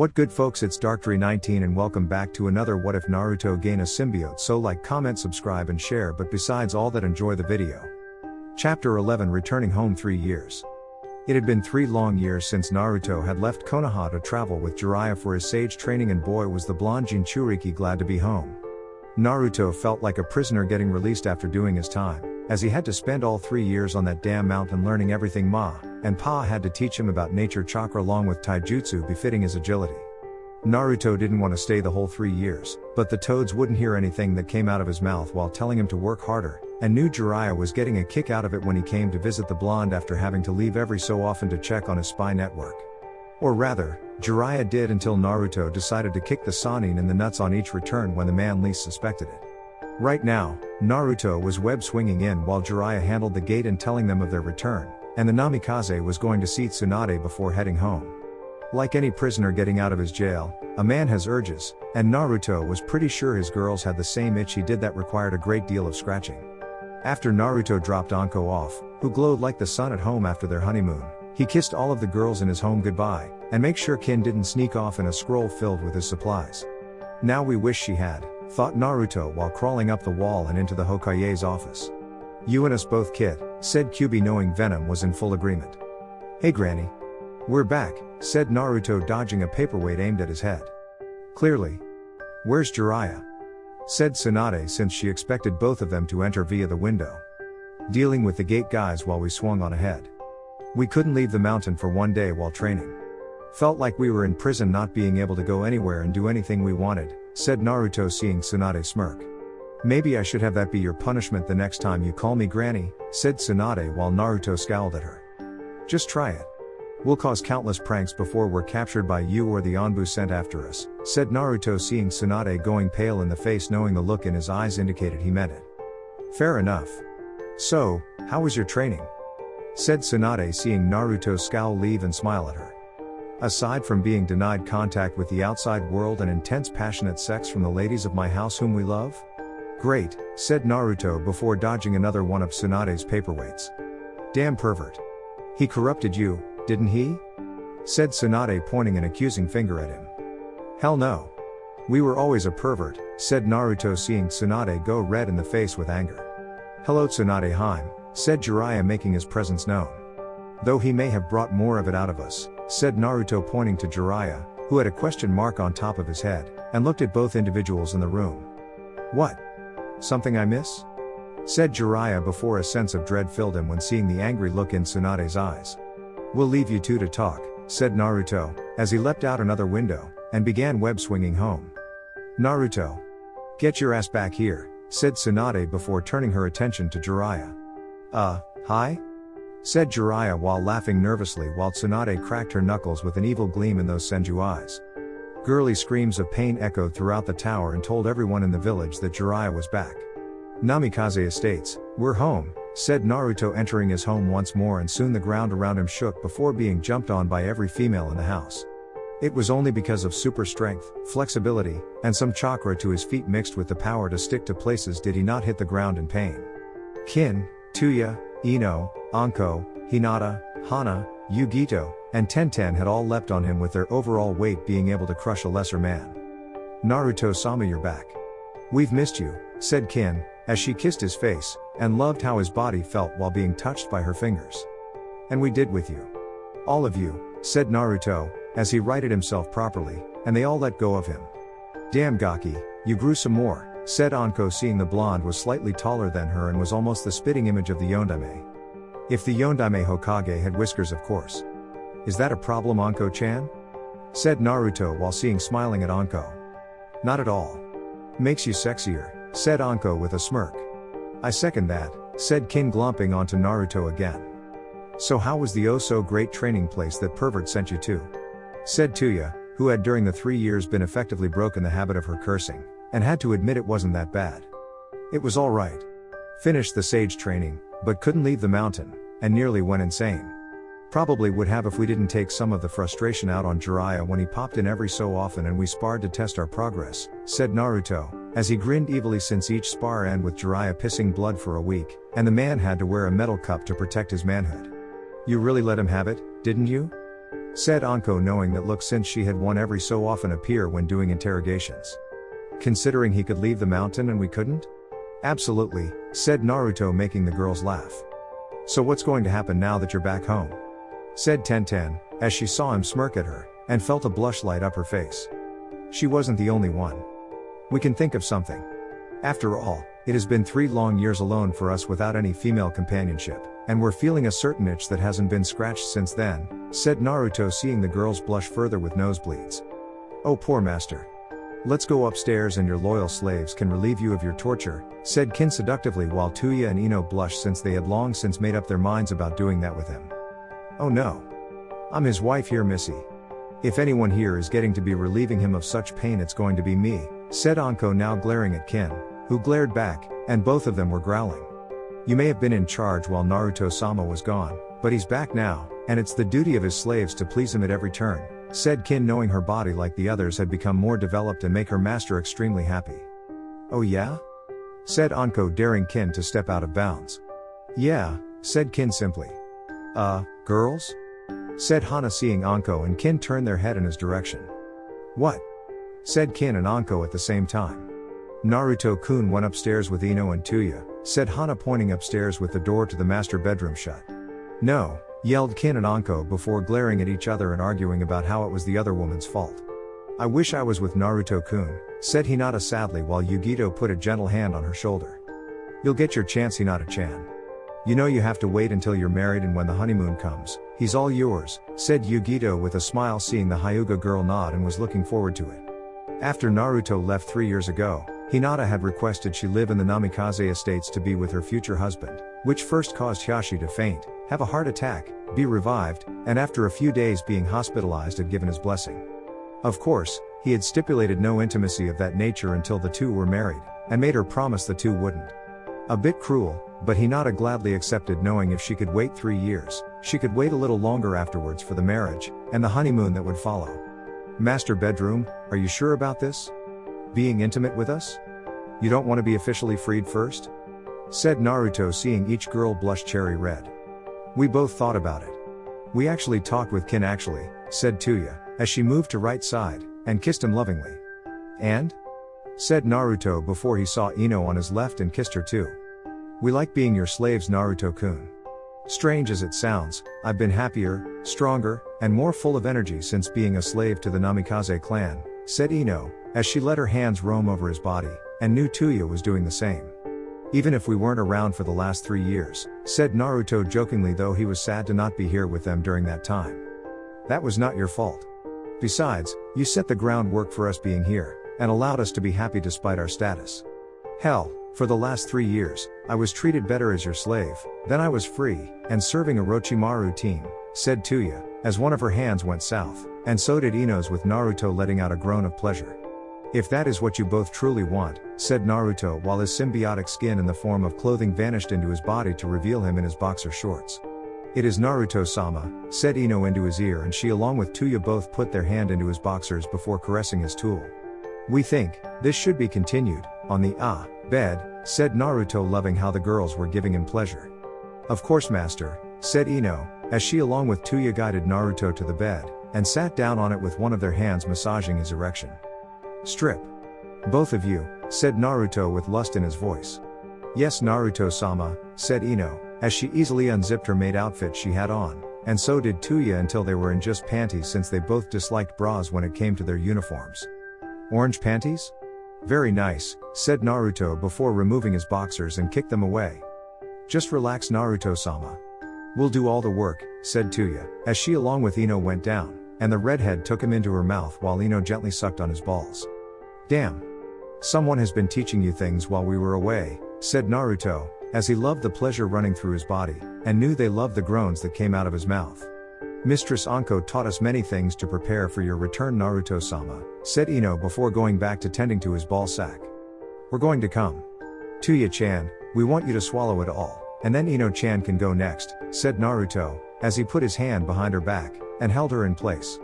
What good folks, it's Darktree19 and welcome back to another What If Naruto Gain a Symbiote. So like, comment, subscribe and share, but besides all that, enjoy the video. Chapter 11, Returning Home 3 years. It had been 3 long years since Naruto had left Konoha to travel with Jiraiya for his sage training, and boy was the blonde Jinchuriki glad to be home. Naruto felt like a prisoner getting released after doing his time, as he had to spend all 3 years on that damn mountain learning everything Ma and Pa had to teach him about nature chakra along with taijutsu befitting his agility. Naruto didn't want to stay the whole 3 years, but the toads wouldn't hear anything that came out of his mouth while telling him to work harder, and knew Jiraiya was getting a kick out of it when he came to visit the blonde after having to leave every so often to check on his spy network. Or rather, Jiraiya did, until Naruto decided to kick the Sannin in the nuts on each return when the man least suspected it. Right now, Naruto was web swinging in while Jiraiya handled the gate and telling them of their return, and the Namikaze was going to see Tsunade before heading home. Like any prisoner getting out of his jail, a man has urges, and Naruto was pretty sure his girls had the same itch he did that required a great deal of scratching. After Naruto dropped Anko off, who glowed like the sun at home after their honeymoon, he kissed all of the girls in his home goodbye, and make sure Kin didn't sneak off in a scroll filled with his supplies. Now we wish she had, thought Naruto while crawling up the wall and into the Hokage's office. You and us both, kid, said Kyuubi, knowing Venom was in full agreement. Hey Granny. We're back, said Naruto, dodging a paperweight aimed at his head. Clearly. Where's Jiraiya? Said Tsunade, since she expected both of them to enter via the window. Dealing with the gate guys while we swung on ahead. We couldn't leave the mountain for 1 day while training. Felt like we were in prison, not being able to go anywhere and do anything we wanted, said Naruto, seeing Tsunade smirk. Maybe I should have that be your punishment the next time you call me Granny, said Tsunade while Naruto scowled at her. Just try it. We'll cause countless pranks before we're captured by you or the Anbu sent after us, said Naruto, seeing Tsunade going pale in the face, knowing the look in his eyes indicated he meant it. Fair enough. So, how was your training? Said Tsunade, seeing Naruto scowl, leave and smile at her. Aside from being denied contact with the outside world and intense passionate sex from the ladies of my house whom we love? Great, said Naruto before dodging another one of Tsunade's paperweights. Damn pervert. He corrupted you, didn't he? Said Tsunade, pointing an accusing finger at him. Hell no. We were always a pervert, said Naruto, seeing Tsunade go red in the face with anger. Hello Tsunade Heim, said Jiraiya, making his presence known. Though he may have brought more of it out of us, said Naruto, pointing to Jiraiya, who had a question mark on top of his head, and looked at both individuals in the room. What? Something I miss? Said Jiraiya before a sense of dread filled him when seeing the angry look in Tsunade's eyes. We'll leave you two to talk, said Naruto, as he leapt out another window, and began web swinging home. Naruto. Get your ass back here, said Tsunade before turning her attention to Jiraiya. Hi? Said Jiraiya while laughing nervously while Tsunade cracked her knuckles with an evil gleam in those senju eyes. Girly screams of pain echoed throughout the tower and told everyone in the village that Jiraiya was back. Namikaze Estates, we're home, said Naruto, entering his home once more, and soon the ground around him shook before being jumped on by every female in the house. It was only because of super strength, flexibility, and some chakra to his feet mixed with the power to stick to places did he not hit the ground in pain. Kin, Tuya, Ino, Anko, Hinata, Hana, Yugito, and Tenten had all leapt on him, with their overall weight being able to crush a lesser man. Naruto-sama, you're back. We've missed you, said Kin, as she kissed his face, and loved how his body felt while being touched by her fingers. And we did with you. All of you, said Naruto, as he righted himself properly, and they all let go of him. Damn Gaki, you grew some more, said Anko, seeing the blonde was slightly taller than her and was almost the spitting image of the Yondaime. If the Yondaime Hokage had whiskers, of course. Is that a problem, Anko-chan? Said Naruto while smiling at Anko. Not at all. Makes you sexier, said Anko with a smirk. I second that, said Kin, glomping onto Naruto again. So how was the oh-so-great training place that pervert sent you to? Said Tuya, who had during the 3 years been effectively broken the habit of her cursing, and had to admit it wasn't that bad. It was alright. Finished the sage training, but couldn't leave the mountain, and nearly went insane. Probably would have if we didn't take some of the frustration out on Jiraiya when he popped in every so often and we sparred to test our progress, said Naruto, as he grinned evilly, since each spar ended with Jiraiya pissing blood for a week, and the man had to wear a metal cup to protect his manhood. You really let him have it, didn't you? said Anko, knowing that look since she had one every so often appear when doing interrogations. Considering he could leave the mountain and we couldn't? Absolutely, said Naruto, making the girls laugh. So what's going to happen now that you're back home? Said Tenten, as she saw him smirk at her, and felt a blush light up her face. She wasn't the only one. We can think of something. After all, it has been 3 long years alone for us without any female companionship, and we're feeling a certain itch that hasn't been scratched since then, said Naruto, seeing the girls blush further with nosebleeds. Oh, poor master. Let's go upstairs and your loyal slaves can relieve you of your torture, said Kin seductively, while Tuya and Ino blushed since they had long since made up their minds about doing that with him. Oh no. I'm his wife here, Missy. If anyone here is getting to be relieving him of such pain, it's going to be me, said Anko, now glaring at Kin, who glared back, and both of them were growling. You may have been in charge while Naruto-sama was gone, but he's back now, and it's the duty of his slaves to please him at every turn, said Kin, knowing her body like the others had become more developed and make her master extremely happy. Oh yeah? Said Anko, daring Kin to step out of bounds. Yeah, said Kin simply. Girls? Said Hana, seeing Anko and Kin turn their head in his direction. What? Said Kin and Anko at the same time. Naruto-kun went upstairs with Ino and Tuya, said Hana, pointing upstairs with the door to the master bedroom shut. No, yelled Kin and Anko before glaring at each other and arguing about how it was the other woman's fault. I wish I was with Naruto-kun, said Hinata sadly, while Yugito put a gentle hand on her shoulder. You'll get your chance, Hinata-chan. You know you have to wait until you're married, and when the honeymoon comes, he's all yours, said Yugito with a smile, seeing the Hyuga girl nod and was looking forward to it. After Naruto left 3 years ago, Hinata had requested she live in the Namikaze estates to be with her future husband, which first caused Hiyashi to faint, have a heart attack, be revived, and after a few days being hospitalized had given his blessing. Of course, he had stipulated no intimacy of that nature until the two were married, and made her promise the two wouldn't. A bit cruel, but Hinata gladly accepted, knowing if she could wait 3 years, she could wait a little longer afterwards for the marriage, and the honeymoon that would follow. Master bedroom, are you sure about this? Being intimate with us? You don't want to be officially freed first? Said Naruto, seeing each girl blush cherry red. We both thought about it. We actually talked with Kin actually, said Tuya, as she moved to right side, and kissed him lovingly. And? Said Naruto before he saw Ino on his left and kissed her too. We like being your slaves, Naruto-kun. Strange as it sounds, I've been happier, stronger, and more full of energy since being a slave to the Namikaze clan, said Ino, as she let her hands roam over his body, and knew Tuya was doing the same. Even if we weren't around for the last 3 years, said Naruto jokingly, though he was sad to not be here with them during that time. That was not your fault. Besides, you set the groundwork for us being here, and allowed us to be happy despite our status. Hell, for the last 3 years, I was treated better as your slave, then I was free, and serving Orochimaru team, said Tuya, as one of her hands went south, and so did Ino's, with Naruto letting out a groan of pleasure. If that is what you both truly want, said Naruto, while his symbiotic skin in the form of clothing vanished into his body to reveal him in his boxer shorts. It is Naruto-sama, said Ino into his ear, and she along with Tuya both put their hand into his boxers before caressing his tool. We think this should be continued on the bed, said Naruto, loving how the girls were giving him pleasure. Of course, master, said Ino, as she along with Tuya guided Naruto to the bed, and sat down on it with one of their hands massaging his erection. Strip. Both of you, said Naruto with lust in his voice. Yes, Naruto-sama, said Ino, as she easily unzipped her maid outfit she had on, and so did Tuya until they were in just panties, since they both disliked bras when it came to their uniforms. Orange panties? Very nice, said Naruto before removing his boxers and kicked them away. Just relax, Naruto-sama. We'll do all the work, said Tuya, as she along with Ino went down, and the redhead took him into her mouth while Ino gently sucked on his balls. Damn. Someone has been teaching you things while we were away, said Naruto, as he loved the pleasure running through his body, and knew they loved the groans that came out of his mouth. Mistress Anko taught us many things to prepare for your return, Naruto-sama, said Ino before going back to tending to his ball sack. We're going to come. Tuya-chan, we want you to swallow it all, and then Ino-chan can go next, said Naruto, as he put his hand behind her back, and held her in place.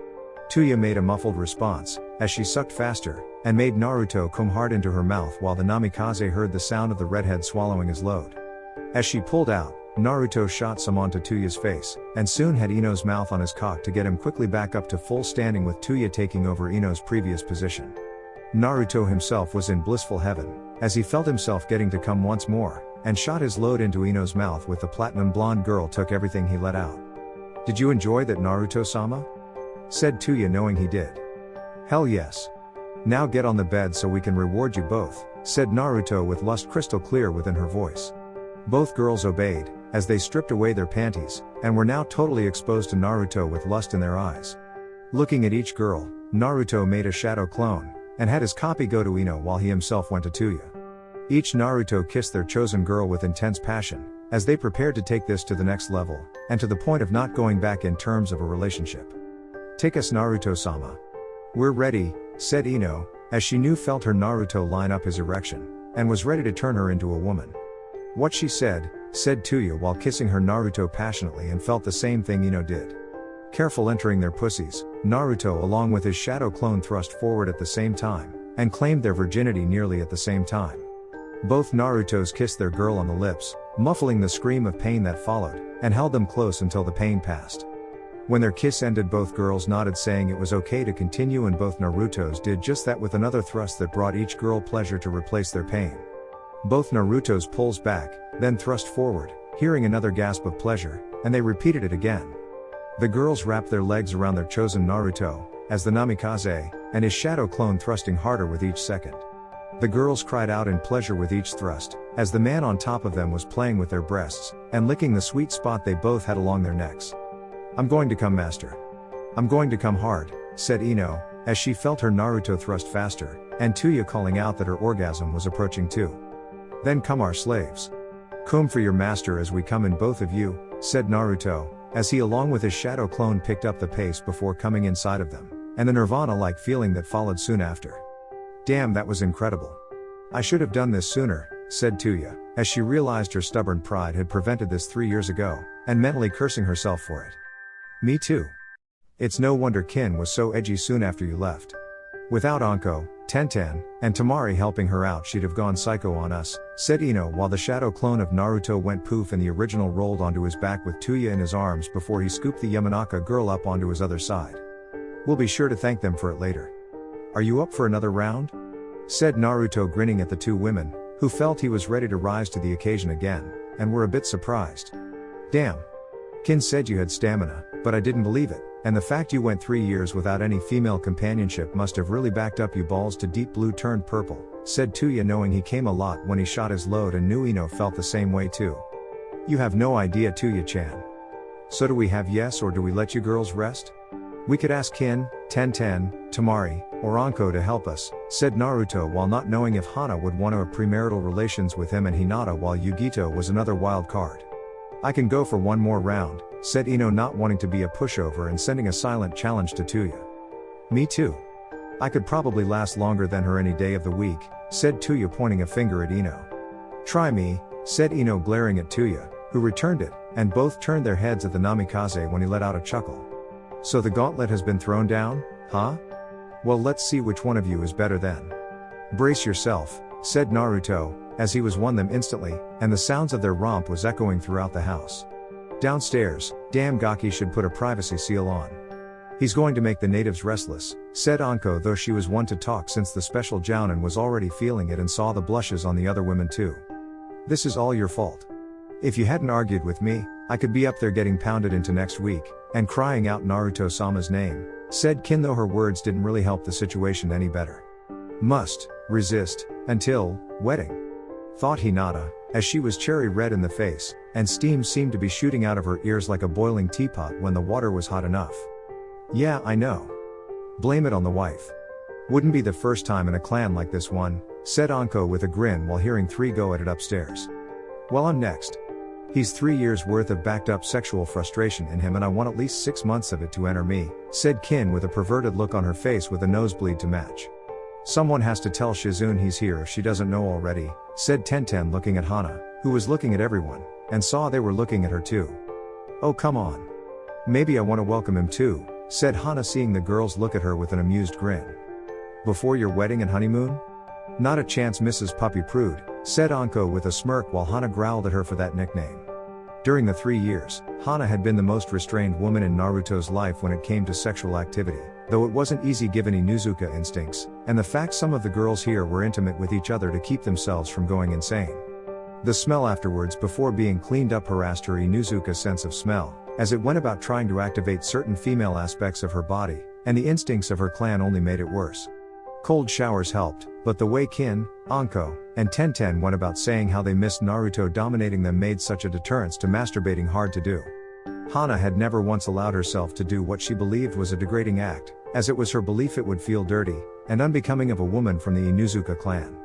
Tuya made a muffled response, as she sucked faster, and made Naruto come hard into her mouth while the Namikaze heard the sound of the redhead swallowing his load. As she pulled out, Naruto shot some onto Tuya's face, and soon had Ino's mouth on his cock to get him quickly back up to full standing with Tuya taking over Ino's previous position. Naruto himself was in blissful heaven, as he felt himself getting to come once more, and shot his load into Ino's mouth with the platinum blonde girl took everything he let out. "Did you enjoy that, Naruto-sama?" said Tuya, knowing he did. "Hell yes. Now get on the bed so we can reward you both," said Naruto with lust crystal clear within her voice. Both girls obeyed, as they stripped away their panties, and were now totally exposed to Naruto with lust in their eyes. Looking at each girl, Naruto made a shadow clone, and had his copy go to Ino while he himself went to Tuya. Each Naruto kissed their chosen girl with intense passion, as they prepared to take this to the next level, and to the point of not going back in terms of a relationship. "Take us, Naruto-sama." "We're ready," said Ino, as she felt her Naruto line up his erection, and was ready to turn her into a woman. "What she said," said Tuya while kissing her Naruto passionately, and felt the same thing Ino did. Careful entering their pussies, Naruto along with his shadow clone thrust forward at the same time, and claimed their virginity nearly at the same time. Both Narutos kissed their girl on the lips, muffling the scream of pain that followed, and held them close until the pain passed. When their kiss ended, both girls nodded, saying it was okay to continue, and both Narutos did just that with another thrust that brought each girl pleasure to replace their pain. Both Narutos pulls back, then thrust forward, hearing another gasp of pleasure, and they repeated it again. The girls wrapped their legs around their chosen Naruto, as the Namikaze, and his shadow clone thrusting harder with each second. The girls cried out in pleasure with each thrust, as the man on top of them was playing with their breasts, and licking the sweet spot they both had along their necks. "I'm going to come, master. I'm going to come hard," said Ino, as she felt her Naruto thrust faster, and Tuya calling out that her orgasm was approaching too. "Then come, our slaves. Come for your master as we come in, both of you," said Naruto, as he along with his shadow clone picked up the pace before coming inside of them, and the nirvana-like feeling that followed soon after. "Damn, that was incredible. I should have done this sooner," said Tuya, as she realized her stubborn pride had prevented this 3 years ago, and mentally cursing herself for it. "Me too. It's no wonder Kin was so edgy soon after you left. Without Anko, Tenten, and Tamari helping her out, she'd have gone psycho on us," said Ino, while the shadow clone of Naruto went poof and the original rolled onto his back with Tuya in his arms before he scooped the Yamanaka girl up onto his other side. "We'll be sure to thank them for it later. Are you up for another round?" said Naruto, grinning at the two women, who felt he was ready to rise to the occasion again, and were a bit surprised. "Damn. Kin said you had stamina, but I didn't believe it, and the fact you went 3 years without any female companionship must have really backed up you balls to deep blue turned purple," said Tuya, knowing he came a lot when he shot his load and knew Ino felt the same way too. "You have no idea, Tuya-chan. So do we have yes, or do we let you girls rest? We could ask Kin, Tenten, Tamari, or Anko to help us," said Naruto, while not knowing if Hana would want to have premarital relations with him and Hinata, while Yugito was another wild card. "I can go for one more round," said Ino, not wanting to be a pushover and sending a silent challenge to Tuya. "Me too. I could probably last longer than her any day of the week," said Tuya, pointing a finger at Ino. "Try me," said Ino, glaring at Tuya, who returned it, and both turned their heads at the Namikaze when he let out a chuckle. "So the gauntlet has been thrown down, huh? Well, let's see which one of you is better then. Brace yourself," said Naruto, as he was won them instantly, and the sounds of their romp was echoing throughout the house. Downstairs, "Damn, Gaki should put a privacy seal on. He's going to make the natives restless," said Anko, though she was one to talk since the special Jounin was already feeling it and saw the blushes on the other women too. "This is all your fault. If you hadn't argued with me, I could be up there getting pounded into next week, and crying out Naruto-sama's name," said Kin, though her words didn't really help the situation any better. "Must resist until wedding," thought Hinata, as she was cherry red in the face, and steam seemed to be shooting out of her ears like a boiling teapot when the water was hot enough. "Yeah, I know. Blame it on the wife. Wouldn't be the first time in a clan like this one," said Anko with a grin while hearing 3 go at it upstairs. "Well, I'm next. He's 3 years worth of backed up sexual frustration in him, and I want at least 6 months of it to enter me," said Kin with a perverted look on her face with a nosebleed to match. "Someone has to tell Shizune he's here if she doesn't know already," said Tenten, looking at Hana, who was looking at everyone, and saw they were looking at her too. "Oh, come on. Maybe I want to welcome him too," said Hana, seeing the girls look at her with an amused grin. "Before your wedding and honeymoon? Not a chance, Mrs. Puppy Prude," said Anko with a smirk, while Hana growled at her for that nickname. During the 3 years, Hana had been the most restrained woman in Naruto's life when it came to sexual activity, though it wasn't easy given Inuzuka instincts, and the fact some of the girls here were intimate with each other to keep themselves from going insane. The smell afterwards before being cleaned up harassed her Inuzuka's sense of smell, as it went about trying to activate certain female aspects of her body, and the instincts of her clan only made it worse. Cold showers helped, but the way Kin, Anko, and Tenten went about saying how they missed Naruto dominating them made such a deterrence to masturbating hard to do. Hana had never once allowed herself to do what she believed was a degrading act, as it was her belief it would feel dirty, and unbecoming of a woman from the Inuzuka clan.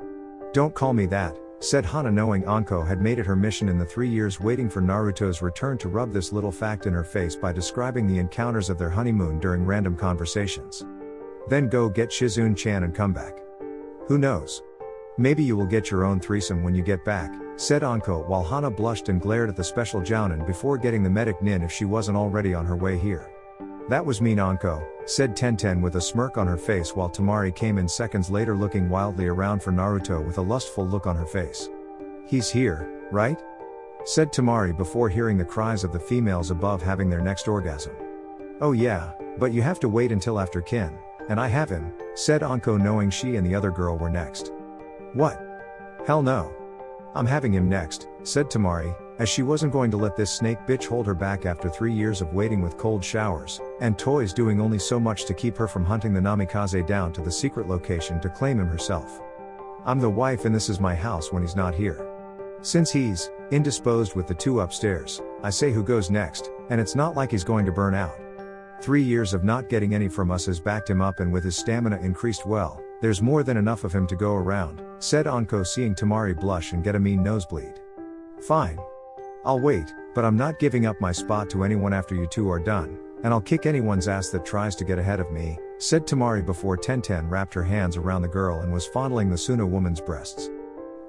"Don't call me that," said Hana, knowing Anko had made it her mission in the 3 years waiting for Naruto's return to rub this little fact in her face by describing the encounters of their honeymoon during random conversations. "Then go get Shizune-chan and come back. Who knows? Maybe you will get your own threesome when you get back," said Anko, while Hana blushed and glared at the special jounin before getting the medic nin if she wasn't already on her way here. "That was mean, Anko," said Tenten with a smirk on her face, while Tamari came in seconds later looking wildly around for Naruto with a lustful look on her face. "He's here, right?" said Tamari before hearing the cries of the females above having their next orgasm. "Oh yeah, but you have to wait until after Kin, and I have him," said Anko, knowing she and the other girl were next. "What? Hell no. I'm having him next," said Tamari, as she wasn't going to let this snake bitch hold her back after 3 years of waiting with cold showers, and toys doing only so much to keep her from hunting the Namikaze down to the secret location to claim him herself. "I'm the wife and this is my house when he's not here. Since he's indisposed with the two upstairs, I say who goes next, and it's not like he's going to burn out. 3 years of not getting any from us has backed him up, and with his stamina increased well, there's more than enough of him to go around," said Anko, seeing Tamari blush and get a mean nosebleed. "Fine. I'll wait, but I'm not giving up my spot to anyone after you two are done, and I'll kick anyone's ass that tries to get ahead of me," said Tamari before Tenten wrapped her hands around the girl and was fondling the Suna woman's breasts.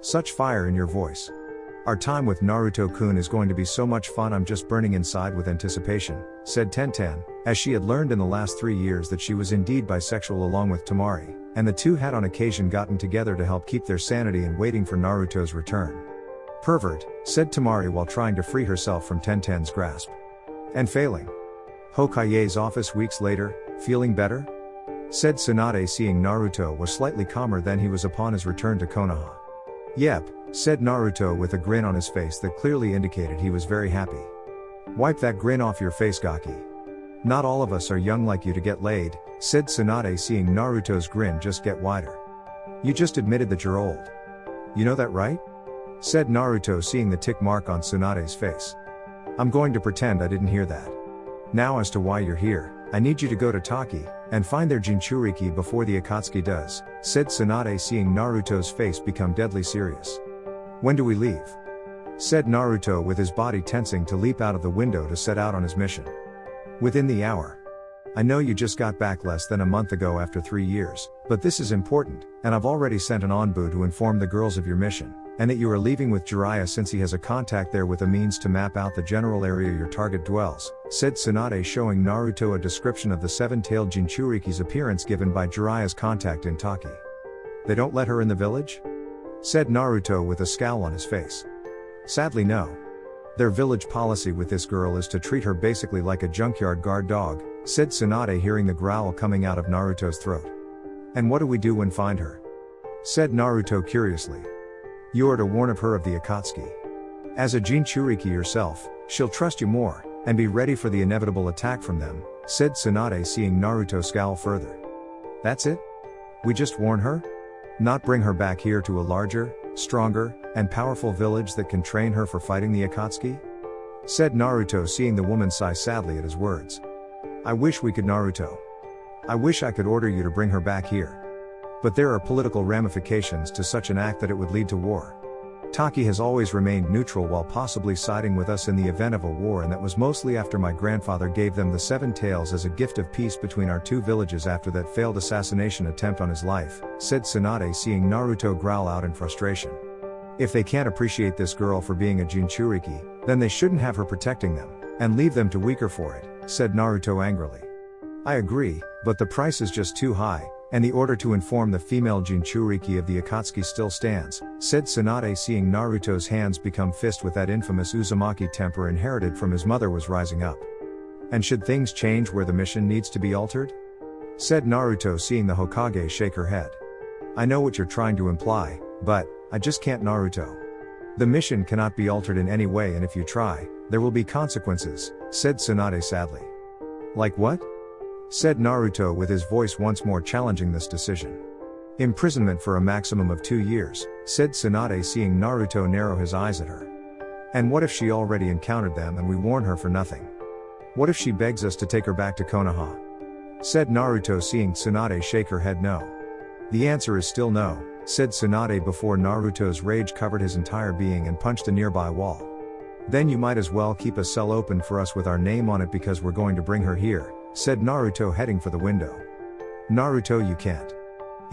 "Such fire in your voice. Our time with Naruto-kun is going to be so much fun, I'm just burning inside with anticipation," said Tenten, as she had learned in the last 3 years that she was indeed bisexual along with Tamari, and the two had on occasion gotten together to help keep their sanity in waiting for Naruto's return. "Pervert," said Tamari while trying to free herself from Tenten's grasp. "And failing. Hokage's office weeks later, feeling better?" said Tsunade, seeing Naruto was slightly calmer than he was upon his return to Konoha. "Yep," said Naruto with a grin on his face that clearly indicated he was very happy. "Wipe that grin off your face, Gaki. Not all of us are young like you to get laid," said Tsunade, seeing Naruto's grin just get wider. "You just admitted that you're old. You know that, right?" said Naruto, seeing the tick mark on Tsunade's face. "I'm going to pretend I didn't hear that. Now as to why you're here, I need you to go to Taki, and find their Jinchuriki before the Akatsuki does," said Tsunade, seeing Naruto's face become deadly serious. "When do we leave?" said Naruto with his body tensing to leap out of the window to set out on his mission. "Within the hour. I know you just got back less than a month ago after 3 years, but this is important, and I've already sent an envoy to inform the girls of your mission, and that you are leaving with Jiraiya since he has a contact there with a means to map out the general area your target dwells," said Tsunade, showing Naruto a description of the seven-tailed Jinchuriki's appearance given by Jiraiya's contact in Taki. "They don't let her in the village?" said Naruto with a scowl on his face. "Sadly no. Their village policy with this girl is to treat her basically like a junkyard guard dog," said Tsunade, hearing the growl coming out of Naruto's throat. "And what do we do when find her?" said Naruto curiously. "You are to warn of her of the Akatsuki. As a Jinchuriki yourself, she'll trust you more, and be ready for the inevitable attack from them," said Tsunade, seeing Naruto scowl further. "That's it? We just warn her? Not bring her back here to a larger, stronger, and powerful village that can train her for fighting the Akatsuki?" said Naruto, seeing the woman sigh sadly at his words. "I wish we could, Naruto. I wish I could order you to bring her back here. But there are political ramifications to such an act that it would lead to war. Taki has always remained neutral while possibly siding with us in the event of a war, and that was mostly after my grandfather gave them the 7 tails as a gift of peace between our two villages after that failed assassination attempt on his life," said Tsunade, seeing Naruto growl out in frustration. "If they can't appreciate this girl for being a Jinchuriki, then they shouldn't have her protecting them, and leave them to weaker for it," said Naruto angrily. "I agree, but the price is just too high, And the order to inform the female Jinchuriki of the Akatsuki still stands, said Tsunade, seeing Naruto's hands become fist with that infamous Uzumaki temper inherited from his mother was rising up. And should things change where the mission needs to be altered? Said Naruto, seeing the Hokage shake her head. I know what you're trying to imply, but I just can't, Naruto. The mission cannot be altered in any way, and if you try, there will be consequences, said Tsunade sadly. Like what? Said Naruto, with his voice once more challenging this decision. Imprisonment for a maximum of 2 years, said Tsunade, seeing Naruto narrow his eyes at her. And what if she already encountered them and we warn her for nothing? What if she begs us to take her back to Konoha? Said Naruto, seeing Tsunade shake her head no. The answer is still no, said Tsunade before Naruto's rage covered his entire being and punched a nearby wall. Then you might as well keep a cell open for us with our name on it, because we're going to bring her here, said Naruto, heading for the window. Naruto, you can't.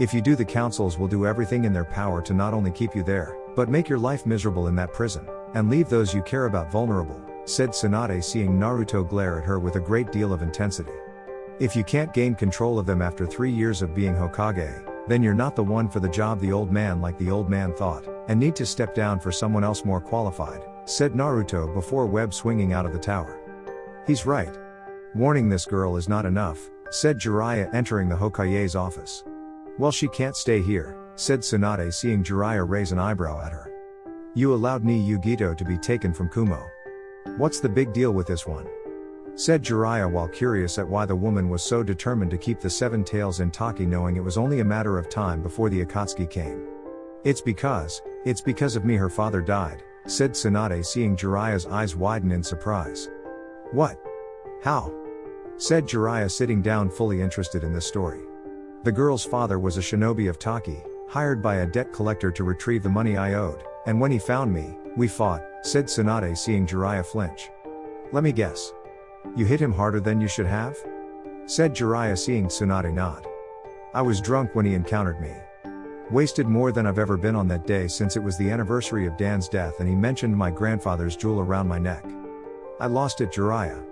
If you do, the councils will do everything in their power to not only keep you there, but make your life miserable in that prison, and leave those you care about vulnerable, said Tsunade, seeing Naruto glare at her with a great deal of intensity. If you can't gain control of them after 3 years of being Hokage, then you're not the one for the job, the old man thought, and need to step down for someone else more qualified, said Naruto before web swinging out of the tower. He's right. Warning this girl is not enough, said Jiraiya, entering the Hokage's office. Well, she can't stay here, said Tsunade, seeing Jiraiya raise an eyebrow at her. You allowed Ni Yugito to be taken from Kumo. What's the big deal with this one? Said Jiraiya, while curious at why the woman was so determined to keep the 7 tails in Taki, knowing it was only a matter of time before the Akatsuki came. It's because of me her father died, said Tsunade, seeing Jiraiya's eyes widen in surprise. What? How? Said Jiraiya, sitting down fully interested in this story. The girl's father was a shinobi of Taki, hired by a debt collector to retrieve the money I owed, and when he found me, we fought, said Tsunade, seeing Jiraiya flinch. Let me guess. You hit him harder than you should have? Said Jiraiya, seeing Tsunade nod. I was drunk when he encountered me. Wasted more than I've ever been on that day, since it was the anniversary of Dan's death and he mentioned my grandfather's jewel around my neck. I lost it, Jiraiya.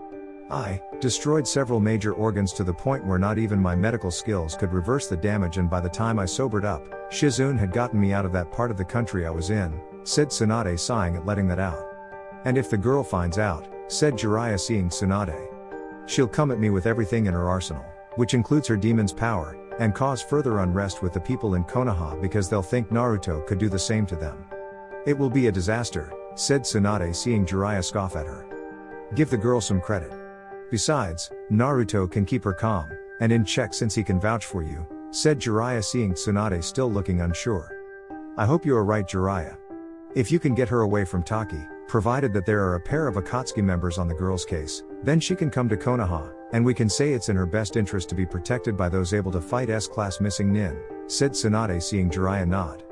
I destroyed several major organs to the point where not even my medical skills could reverse the damage, and by the time I sobered up, Shizune had gotten me out of that part of the country I was in, said Tsunade, sighing at letting that out. And if the girl finds out, said Jiraiya, seeing Tsunade, she'll come at me with everything in her arsenal, which includes her demon's power, and cause further unrest with the people in Konoha because they'll think Naruto could do the same to them. It will be a disaster, said Tsunade, seeing Jiraiya scoff at her. Give the girl some credit. Besides, Naruto can keep her calm and in check since he can vouch for you, said Jiraiya, seeing Tsunade still looking unsure. I hope you are right, Jiraiya. If you can get her away from Taki, provided that there are a pair of Akatsuki members on the girl's case, then she can come to Konoha, and we can say it's in her best interest to be protected by those able to fight S-class missing nin, said Tsunade, seeing Jiraiya nod.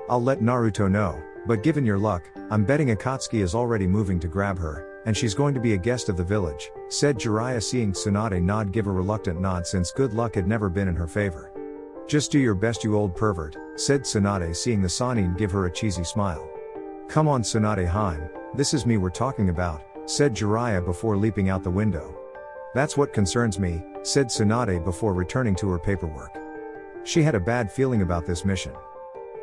I'll let Naruto know, but given your luck, I'm betting Akatsuki is already moving to grab her, and she's going to be a guest of the village, said Jiraiya, seeing Tsunade nod, give a reluctant nod since good luck had never been in her favor. Just do your best, you old pervert, said Tsunade, seeing the Sannin give her a cheesy smile. Come on, Tsunade Heim, this is me we're talking about, said Jiraiya before leaping out the window. That's what concerns me, said Tsunade before returning to her paperwork. She had a bad feeling about this mission.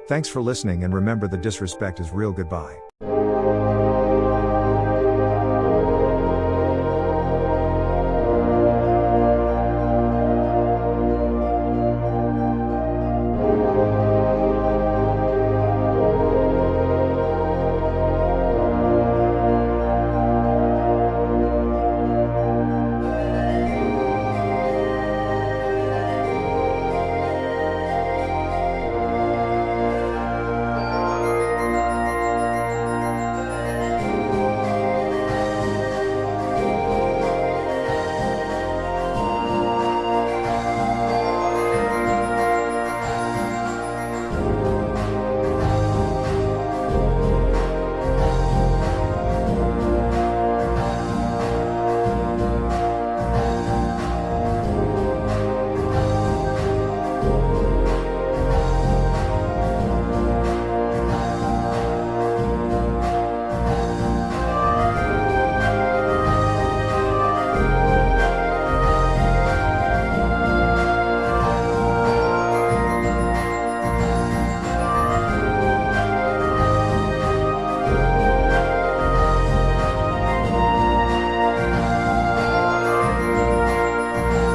Thanks for listening, and remember, the disrespect is real. Goodbye.